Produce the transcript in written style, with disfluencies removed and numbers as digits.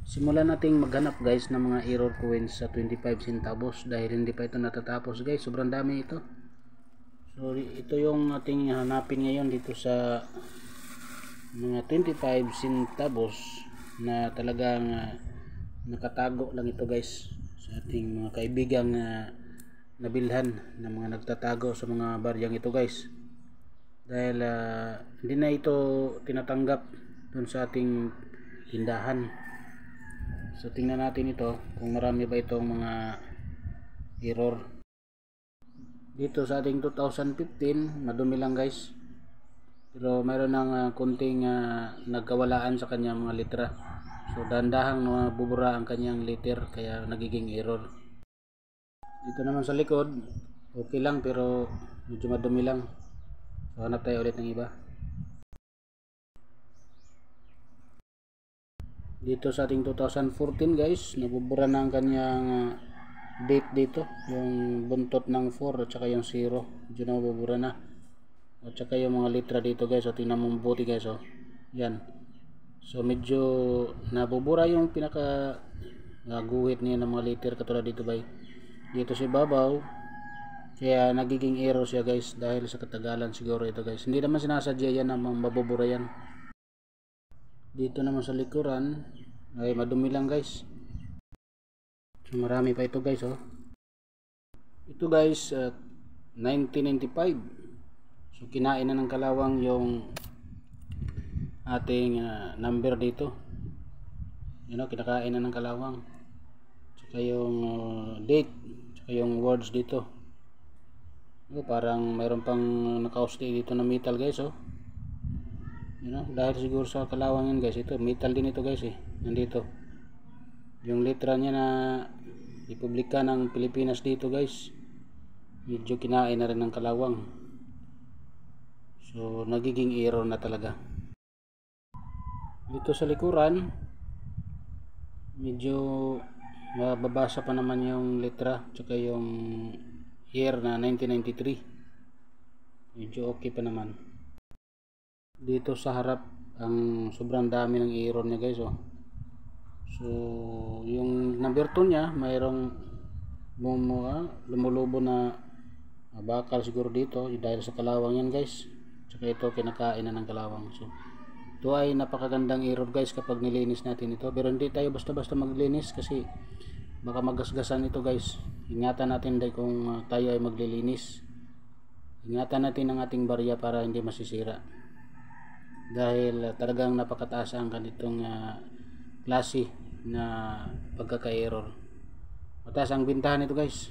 Simulan nating maghanap guys ng mga error coins sa 25 centavos dahil hindi pa ito natatapos guys, sobrang dami ito. So ito yung ating hanapin ngayon dito sa mga 25 centavos na talagang nakatago lang ito guys sa ating mga kaibigang nabilhan ng mga nagtatago sa mga baryang ito guys, dahil hindi na ito tinatanggap dun sa ating tindahan. So tingnan natin ito kung marami ba itong mga error. Dito sa ating 2015 madumi lang guys, pero mayroon ng konting nagkawalaan sa kanyang mga litra. So dandahang nabubura ang kanyang liter kaya nagiging error. Dito naman sa likod okay lang pero medyo madumi lang. So hanap tayo ulit ng iba. Dito sa ating 2014 guys, nabubura na ang kanyang date dito, yung buntot ng 4 at saka yung 0 medyo nabubura na, at saka yung mga litra dito guys. So tingnan mo mabuti guys, oh yan. So medyo nabubura yung pinaka guhit niya ng mga liter katulad dito bay dito sa babaw, kaya nagiging error siya guys dahil sa katagalan siguro ito guys. Hindi naman sinasadya yan na mabubura yan. Dito naman sa likuran ay madumi lang guys. So marami pa ito guys, oh. Ito guys 1995. So kinain na ng kalawang yung ating number dito. You know, kinakain na ng kalawang. Tsaka yung date, tsaka yung words dito. Parang mayroon pang naka-stay dito na metal guys, oh. You know, dahil siguro sa kalawang yan guys, ito metal din ito guys, nandito yung litra niya na Republika ng Pilipinas dito guys, medyo kinain na rin ng kalawang. So nagiging error na talaga. Dito sa likuran medyo mababasa pa naman yung litra tsaka yung year na 1993, medyo okay pa naman. Dito sa harap ang sobrang dami ng error niya guys, oh. So yung number 2 niya mayroong lumulubo na bakal siguro dito dahil sa kalawang yan guys, tsaka ito kinakain na ng kalawang. So ito ay napakagandang error guys kapag nilinis natin ito, pero hindi tayo basta basta maglinis kasi baka magasgasan ito guys. Ingatan natin dahil kung tayo ay maglilinis, ingatan natin ang ating barya para hindi masisira, dahil talagang napakataas ang ganitong klase na pagkaka-error. Mataas ang bintahan ito guys.